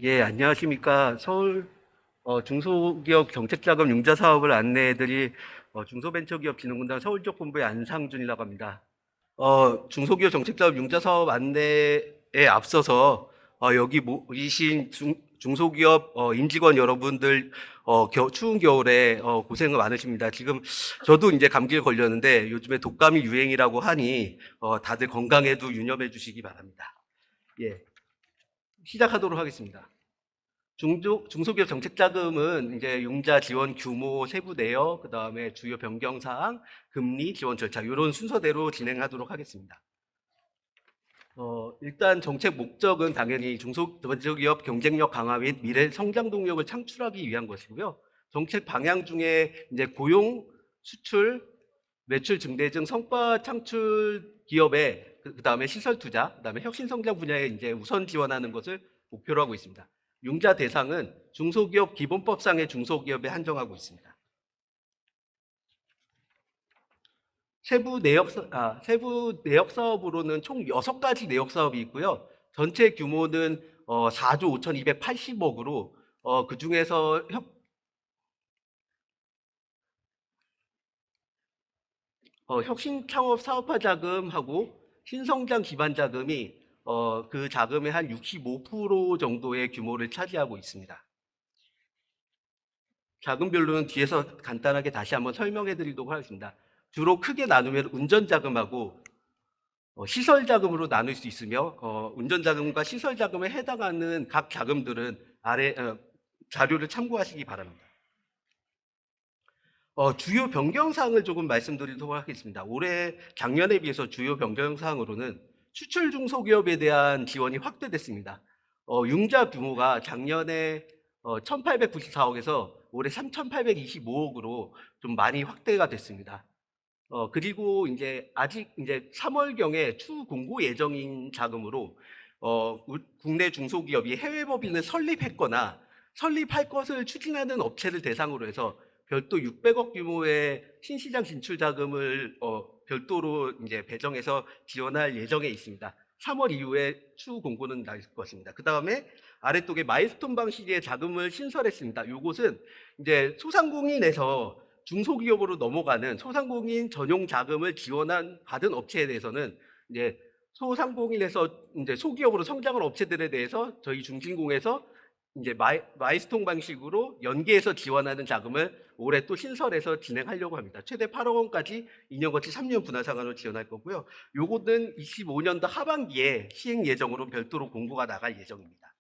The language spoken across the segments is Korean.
예, 안녕하십니까. 서울 중소기업 정책자금 융자 사업을 안내해드릴 중소벤처기업진흥공단 서울쪽 본부의 안상준이라고 합니다. 중소기업 정책자금 융자 사업 안내에 앞서서 여기 모이신 중소기업 임직원 여러분들 추운 겨울에 고생 많으십니다. 지금 저도 이제 감기에 걸렸는데 요즘에 독감이 유행이라고 하니 다들 건강에도 유념해 주시기 바랍니다. 예, 시작하도록 하겠습니다. 중소기업 정책자금은 이제 융자 지원 규모, 세부 내역, 그 다음에 주요 변경 사항, 금리, 지원 절차 이런 순서대로 진행하도록 하겠습니다. 일단 정책 목적은 당연히 중소기업 경쟁력 강화 및 미래 성장 동력을 창출하기 위한 것이고요. 정책 방향 중에 이제 고용, 수출, 매출 증대 등 성과 창출 기업의 그다음에 시설 투자, 그다음에 혁신 성장 분야에 이제 우선 지원하는 것을 목표로 하고 있습니다. 융자 대상은 중소기업 기본법상의 중소기업에 한정하고 있습니다. 세부 내역 사업으로는 총 6가지 내역 사업이 있고요. 전체 규모는 4조 5,280억으로 그 중에서 혁신 창업 사업화 자금하고 신성장 기반 자금이 그 자금의 한 65% 정도의 규모를 차지하고 있습니다. 자금별로는 뒤에서 간단하게 다시 한번 설명해 드리도록 하겠습니다. 주로 크게 나누면 운전 자금하고 시설 자금으로 나눌 수 있으며 운전 자금과 시설 자금에 해당하는 각 자금들은 아래 자료를 참고하시기 바랍니다. 주요 변경사항을 조금 말씀드리도록 하겠습니다. 올해 작년에 비해서 주요 변경사항으로는 수출 중소기업에 대한 지원이 확대됐습니다. 융자 규모가 작년에 1,894억에서 올해 3,825억으로 좀 많이 확대가 됐습니다. 그리고 이제 아직 이제 3월경에 추후 공고 예정인 자금으로 국내 중소기업이 해외 법인을 설립했거나 설립할 것을 추진하는 업체를 대상으로 해서 별도 600억 규모의 신시장 진출 자금을 별도로 이제 배정해서 지원할 예정에 있습니다. 3월 이후에 추후 공고는 날 것입니다. 그 다음에 아래쪽에 마일스톤 방식의 자금을 신설했습니다. 이곳은 이제 소상공인에서 중소기업으로 넘어가는 소상공인 전용 자금을 받은 업체에 대해서는 이제 소상공인에서 이제 소기업으로 성장한 업체들에 대해서 저희 중진공에서 이제 마일스톤 방식으로 연계해서 지원하는 자금을 올해 또 신설해서 진행하려고 합니다. 최대 8억 원까지 2년 거치 3년 분할 상환으로 지원할 거고요. 요거는 25년도 하반기에 시행 예정으로 별도로 공고가 나갈 예정입니다.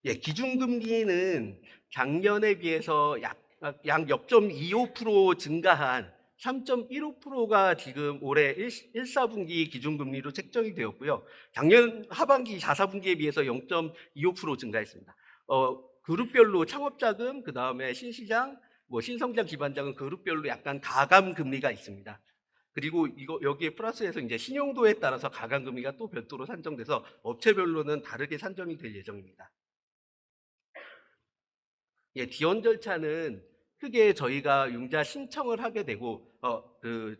예, 기준금리는 작년에 비해서 약 0.25% 증가한 3.15%가 지금 올해 1, 4분기 기준금리로 책정이 되었고요. 작년 하반기 4, 4분기에 비해서 0.25% 증가했습니다. 그룹별로 창업자금, 그 다음에 신시장, 신성장 기반자금 그룹별로 약간 가감 금리가 있습니다. 그리고 여기에 플러스해서 이제 신용도에 따라서 가감 금리가 또 별도로 산정돼서 업체별로는 다르게 산정이 될 예정입니다. 예, 지원 절차는 크게 저희가 융자 신청을 하게 되고,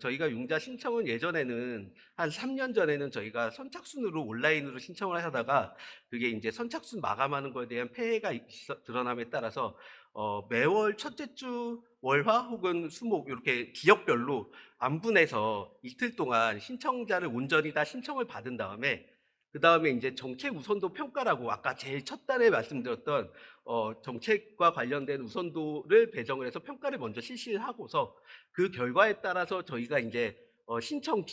저희가 융자 신청은 예전에는 한 3년 전에는 저희가 선착순으로 온라인으로 신청을 하다가 그게 이제 선착순 마감하는 것에 대한 폐해가 드러남에 따라서 매월 첫째 주 월화 혹은 수목 이렇게 지역별로 안분해서 이틀 동안 신청자를 온전히 다 신청을 받은 다음에 그 다음에 이제 정책 우선도 평가라고 아까 제일 첫 달에 말씀드렸던 정책과 관련된 우선도를 배정을 해서 평가를 먼저 실시를 하고서 그 결과에 따라서 저희가 이제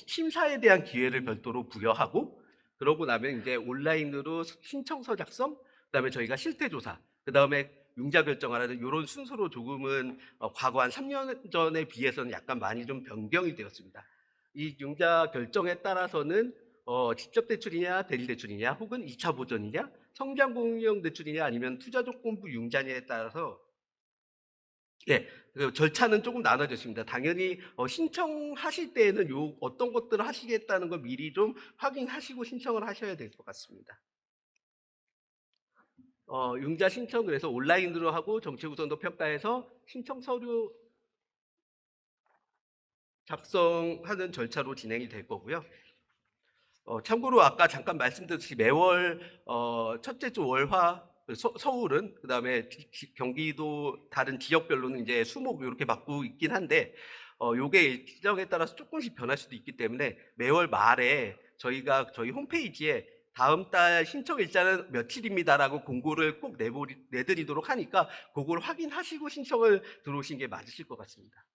심사에 대한 기회를 별도로 부여하고 그러고 나면 이제 온라인으로 신청서 작성, 그다음에 저희가 실태조사, 그다음에 융자 결정하라는 이런 순서로 조금은 과거 한 3년 전에 비해서는 약간 많이 좀 변경이 되었습니다. 이 융자 결정에 따라서는 직접 대출이냐, 대리 대출이냐, 혹은 2차 보전이냐, 성장공용 대출이냐, 아니면 투자조건부 융자냐에 따라서 예, 그 절차는 조금 나눠졌습니다. 당연히 신청하실 때에는 어떤 것들을 하시겠다는 걸 미리 좀 확인하시고 신청을 하셔야 될 것 같습니다. 융자 신청 그래서 온라인으로 하고 정책 우선도 평가해서 신청 서류 작성하는 절차로 진행이 될 거고요. 참고로 아까 잠깐 말씀드렸듯이 매월 첫째 주 월화 서울은 그다음에 경기도 다른 지역별로는 이제 수목 이렇게 받고 있긴 한데 요게 일정에 따라서 조금씩 변할 수도 있기 때문에 매월 말에 저희가 저희 홈페이지에 다음 달 신청 일자는 며칠입니다라고 공고를 꼭 내드리도록 하니까 그걸 확인하시고 신청을 들어오신 게 맞으실 것 같습니다.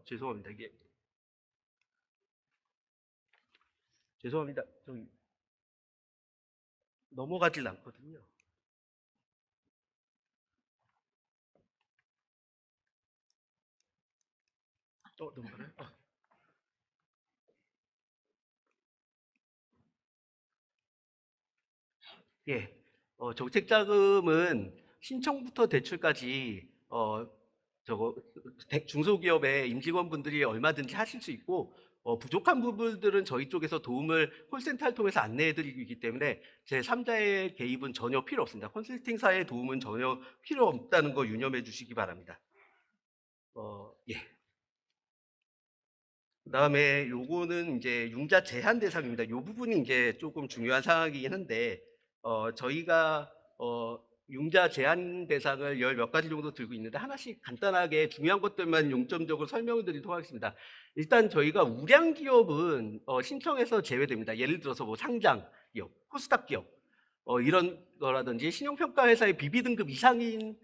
죄송합니다. 이게 죄송합니다. 좀 넘어가질 않거든요. 넘어가나요? 예. 정책 자금은 신청부터 대출까지 중소기업의 임직원분들이 얼마든지 하실 수 있고 부족한 부분들은 저희 쪽에서 도움을 콜센터를 통해서 안내해드리고 있기 때문에 제3자의 개입은 전혀 필요 없습니다. 컨설팅사의 도움은 전혀 필요 없다는 거 유념해 주시기 바랍니다. 예. 그다음에 요거는 이제 융자 제한 대상입니다. 요 부분이 이제 조금 중요한 사항이긴 한데 저희가 융자 제한 대상을 열 몇 가지 정도 들고 있는데 하나씩 간단하게 중요한 것들만 용점적으로 설명을 드리도록 하겠습니다. 일단 저희가 우량 기업은 신청해서 제외됩니다. 예를 들어서 뭐 상장 기업, 코스닥 기업 이런 거라든지 신용평가 회사의 BB 등급 이상인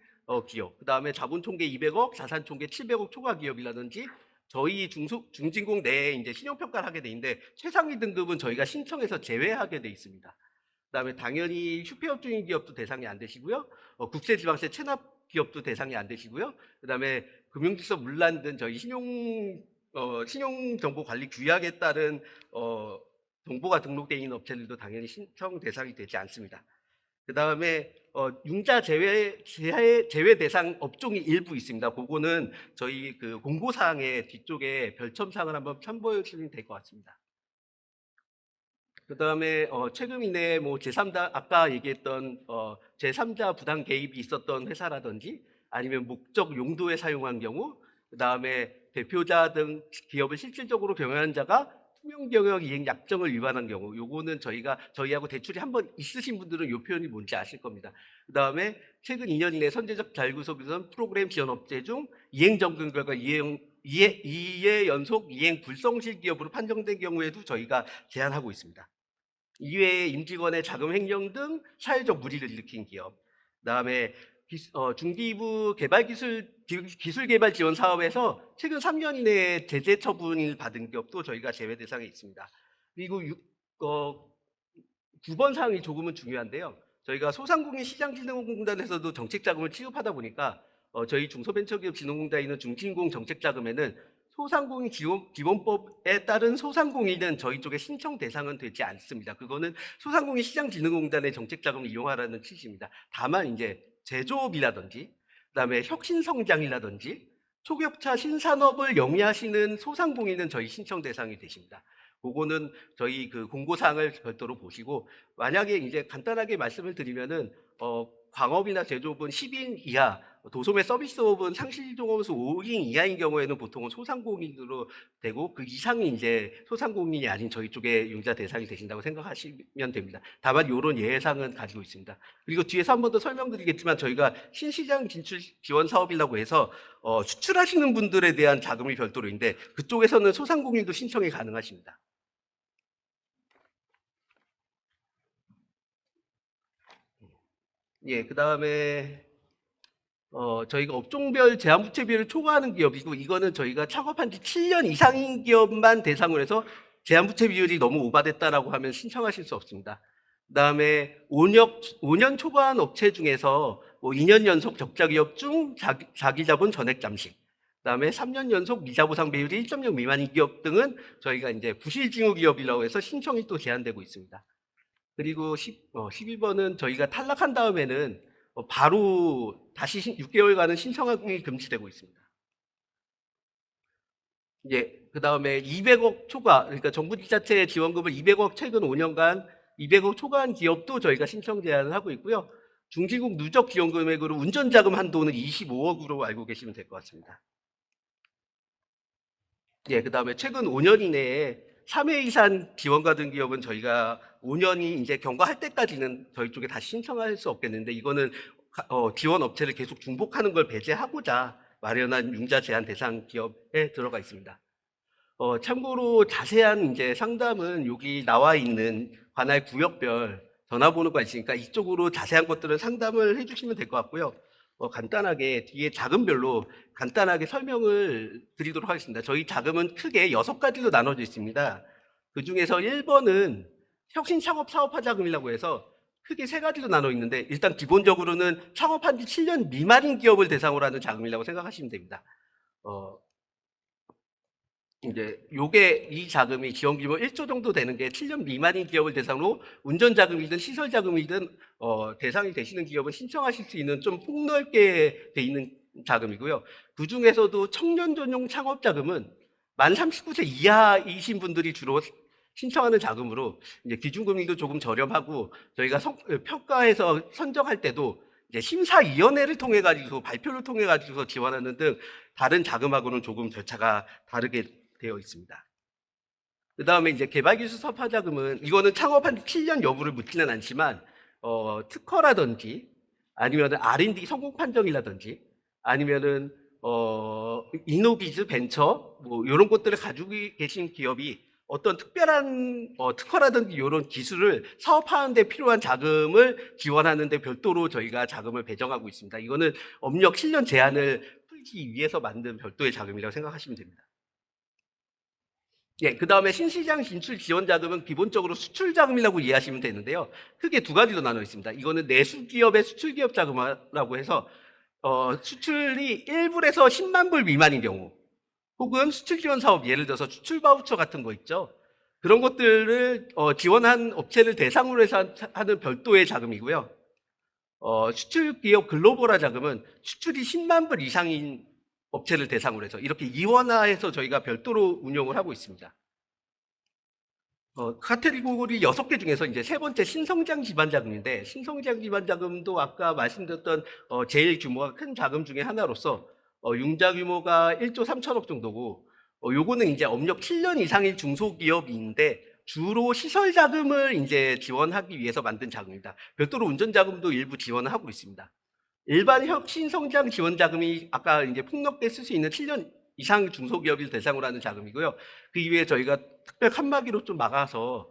기업, 그다음에 자본 총계 200억, 자산 총계 700억 초과 기업이라든지 저희 중진공 내에 이제 신용평가를 하게 돼 있는데 최상위 등급은 저희가 신청해서 제외하게 돼 있습니다. 그다음에 당연히 휴폐업 중인 기업도 대상이 안 되시고요. 국세지방세 체납 기업도 대상이 안 되시고요. 그다음에 금융질서 문란 등 저희 신용정보관리 규약에 따른 정보가 등록되어 있는 업체들도 당연히 신청 대상이 되지 않습니다. 그다음에 융자 제외 대상 업종이 일부 있습니다. 그거는 저희 그 공고사항의 뒤쪽에 별첨사항을 한번 참고해 주시면 될 것 같습니다. 그다음에 최근 이내 뭐 제3자 아까 얘기했던 제3자 부당 개입이 있었던 회사라든지 아니면 목적 용도에 사용한 경우, 그다음에 대표자 등 기업을 실질적으로 경영한 자가 투명 경영 이행 약정을 위반한 경우, 요거는 저희하고 대출이 한번 있으신 분들은 요 표현이 뭔지 아실 겁니다. 그다음에 최근 2년 이내 선제적 자율구속 위반 프로그램 지원 업체 중 이행 점검 결과 2회 연속 이행 불성실 기업으로 판정된 경우에도 저희가 제한하고 있습니다. 이외에 임직원의 자금 횡령 등 사회적 물의를 일으킨 기업, 그다음에 중기부 기술 개발 지원 사업에서 최근 3년 이내에 제재 처분을 받은 기업도 저희가 제외 대상에 있습니다. 그리고 9번 사항이 조금은 중요한데요. 저희가 소상공인 시장진흥공단에서도 정책 자금을 취급하다 보니까 저희 중소벤처기업진흥공단에 있는 중진공 정책 자금에는 소상공인 기본법에 따른 소상공인은 저희 쪽에 신청 대상은 되지 않습니다. 그거는 소상공인 시장진흥공단의 정책 자금을 이용하라는 취지입니다. 다만 이제 제조업이라든지 그다음에 혁신성장이라든지 초격차 신산업을 영위하시는 소상공인은 저희 신청 대상이 되십니다. 그거는 저희 그 공고사항을 별도로 보시고, 만약에 이제 간단하게 말씀을 드리면은 광업이나 제조업은 10인 이하, 도소매 서비스업은 상실종업소 5인 이하인 경우에는 보통은 소상공인으로 되고 그 이상이 이제 소상공인이 아닌 저희 쪽에 융자 대상이 되신다고 생각하시면 됩니다. 다만 이런 예상은 가지고 있습니다. 그리고 뒤에서 한 번 더 설명드리겠지만 저희가 신시장 진출 지원 사업이라고 해서 수출하시는 분들에 대한 자금이 별도로 있는데 그쪽에서는 소상공인도 신청이 가능하십니다. 예, 그다음에 저희가 업종별 제한부채비율을 초과하는 기업이고, 이거는 저희가 창업한 지 7년 이상인 기업만 대상으로 해서 제한부채 비율이 너무 오바됐다라고 하면 신청하실 수 없습니다. 그다음에 5년 초과한 업체 중에서 뭐 2년 연속 적자 기업 중 자기 자본 전액 잠식, 그다음에 3년 연속 미자 보상 비율이 1.0 미만인 기업 등은 저희가 이제 부실징후 기업이라고 해서 신청이 또 제한되고 있습니다. 그리고 11번은 저희가 탈락한 다음에는 바로 다시 6개월간은 신청하기 금지되고 있습니다. 예, 그 다음에 200억 초과, 그러니까 정부 지자체 지원금을 200억 최근 5년간 200억 초과한 기업도 저희가 신청 제한을 하고 있고요. 중진국 누적 지원 금액으로 운전자금 한도는 25억으로 알고 계시면 될 것 같습니다. 예, 그다음에 최근 5년 이내에 3회 이상 지원 받은 기업은 저희가 5년이 이제 경과할 때까지는 저희 쪽에 다시 신청할 수 없겠는데, 이거는 지원 업체를 계속 중복하는 걸 배제하고자 마련한 융자 제한 대상 기업에 들어가 있습니다. 참고로 자세한 이제 상담은 여기 나와 있는 관할 구역별 전화번호가 있으니까 이쪽으로 자세한 것들은 상담을 해주시면 될 것 같고요. 간단하게 뒤에 자금별로 간단하게 설명을 드리도록 하겠습니다. 저희 자금은 크게 6가지로 나눠져 있습니다. 그 중에서 1번은 혁신창업사업화 자금이라고 해서 크게 3가지로 나눠 있는데, 일단 기본적으로는 창업한 지 7년 미만인 기업을 대상으로 하는 자금이라고 생각하시면 됩니다. 이제 요게 이 자금이 지원 규모 1조 정도 되는 게 7년 미만인 기업을 대상으로 운전 자금이든 시설 자금이든 대상이 되시는 기업은 신청하실 수 있는 좀 폭넓게 돼 있는 자금이고요. 그 중에서도 청년 전용 창업 자금은 만 39세 이하이신 분들이 주로 신청하는 자금으로 이제 기준금리도 조금 저렴하고, 저희가 평가해서 선정할 때도 이제 심사위원회를 통해 가지고 발표를 통해 가지고 지원하는 등 다른 자금하고는 조금 절차가 다르게 되어 있습니다. 그 다음에 이제 개발기술 사업화 자금은, 이거는 창업한 7년 여부를 묻지는 않지만 특허라든지 아니면 R&D 성공 판정이라든지 아니면은 이노비즈 벤처 뭐 이런 것들을 가지고 계신 기업이 어떤 특별한 특허라든지 이런 기술을 사업하는 데 필요한 자금을 지원하는 데 별도로 저희가 자금을 배정하고 있습니다. 이거는 업력 7년 제한을 풀기 위해서 만든 별도의 자금이라고 생각하시면 됩니다. 예, 그 다음에 신시장 진출 지원 자금은 기본적으로 수출 자금이라고 이해하시면 되는데요. 크게 2가지로 나눠 있습니다. 이거는 내수 기업의 수출 기업 자금이라고 해서 수출이 1불에서 10만 불 미만인 경우, 혹은 수출 지원 사업, 예를 들어서 수출 바우처 같은 거 있죠. 그런 것들을 지원한 업체를 대상으로 해서 하는 별도의 자금이고요. 수출 기업 글로벌화 자금은 수출이 10만 불 이상인 업체를 대상으로 해서 이렇게 이원화해서 저희가 별도로 운영을 하고 있습니다. 카테고리 6개 중에서 이제 3번째 신성장 기반 자금인데, 신성장 기반 자금도 아까 말씀드렸던 제일 규모가 큰 자금 중에 하나로서 융자 규모가 1조 3천억 정도고, 요거는 이제 업력 7년 이상의 중소기업인데 주로 시설 자금을 이제 지원하기 위해서 만든 자금입니다. 별도로 운전 자금도 일부 지원을 하고 있습니다. 일반 혁신 성장 지원 자금이 아까 이제 폭넓게 쓸 수 있는 7년 이상 중소기업을 대상으로 하는 자금이고요. 그 이외에 저희가 특별 칸막이로 좀 막아서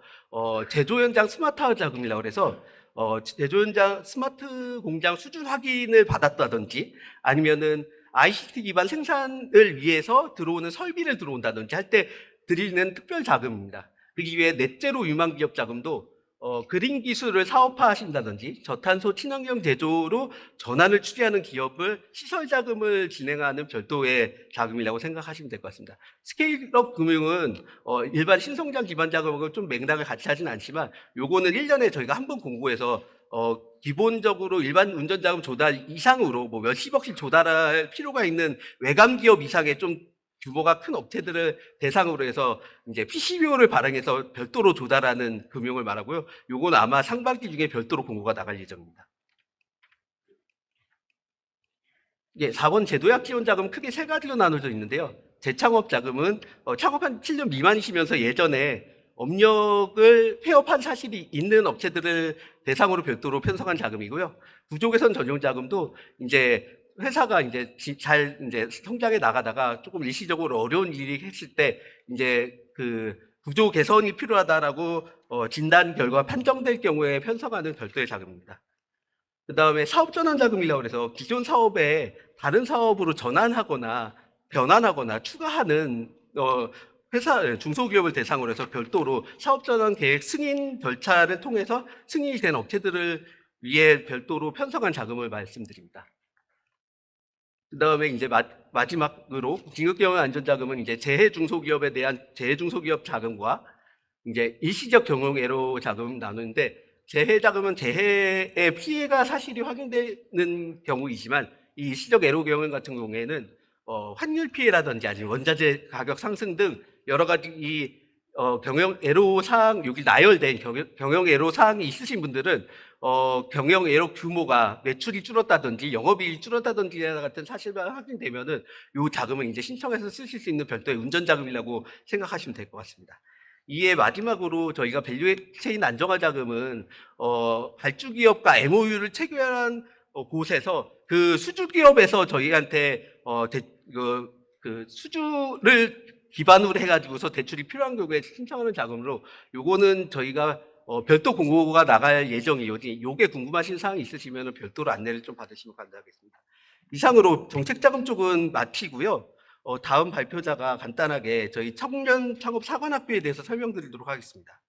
제조 현장 스마트 자금이라고 해서 제조 현장 스마트 공장 수준 확인을 받았다든지 아니면은 ICT 기반 생산을 위해서 들어오는 설비를 들어온다든지 할 때 드리는 특별 자금입니다. 그 이외에 넷제로 유망 기업 자금도 그린 기술을 사업화하신다든지 저탄소 친환경 제조로 전환을 추진하는 기업을 시설 자금을 진행하는 별도의 자금이라고 생각하시면 될 것 같습니다. 스케일업 금융은 일반 신성장 기반 자금하고 좀 맥락을 같이 하지는 않지만, 요거는 1년에 저희가 한 번 공고해서 기본적으로 일반 운전자금 조달 이상으로 뭐 몇십억씩 조달할 필요가 있는 외감 기업 이상의 좀 규모가 큰 업체들을 대상으로 해서 이제 PCBO를 발행해서 별도로 조달하는 금융을 말하고요. 요건 아마 상반기 중에 별도로 공고가 나갈 예정입니다. 예, 4번 제도약 지원 자금 크게 3가지로 나눠져 있는데요. 재창업 자금은 창업한 7년 미만이시면서 예전에 업력을 폐업한 사실이 있는 업체들을 대상으로 별도로 편성한 자금이고요. 구조 개선 전용 자금도 이제 회사가 이제 잘 이제 성장해 나가다가 조금 일시적으로 어려운 일이 했을 때 이제 그 구조 개선이 필요하다라고 진단 결과 판정될 경우에 편성하는 별도의 자금입니다. 그 다음에 사업 전환 자금이라고 해서 기존 사업에 다른 사업으로 전환하거나 변환하거나 추가하는 회사 중소기업을 대상으로 해서 별도로 사업 전환 계획 승인 절차를 통해서 승인이 된 업체들을 위해 별도로 편성한 자금을 말씀드립니다. 그 다음에 이제 마지막으로 긴급경영 안전자금은 이제 재해 중소기업에 대한 재해 중소기업 자금과 이제 일시적 경영애로 자금 나누는데, 재해 자금은 재해의 피해가 사실이 확인되는 경우이지만, 이 일시적 애로 경영 같은 경우에는 환율 피해라든지 아니면 원자재 가격 상승 등 여러 가지 경영 애로 사항, 여기 나열된 경영 애로 사항이 있으신 분들은 경영 애로 규모가 매출이 줄었다든지 영업이익이 줄었다든지 같은 사실만 확인되면은 요 자금을 이제 신청해서 쓰실 수 있는 별도의 운전 자금이라고 생각하시면 될 것 같습니다. 이에 마지막으로 저희가 밸류체인 안정화 자금은 발주기업과 MOU를 체결한 곳에서 그 수주기업에서 저희한테 그 수주를 기반으로 해가지고서 대출이 필요한 경우에 신청하는 자금으로, 요거는 저희가 별도 공고가 나갈 예정이요. 요게 궁금하신 사항이 있으시면 별도로 안내를 좀 받으시면 감사하겠습니다. 이상으로 정책자금 쪽은 마치고요. 다음 발표자가 간단하게 저희 청년 창업 사관학교에 대해서 설명드리도록 하겠습니다.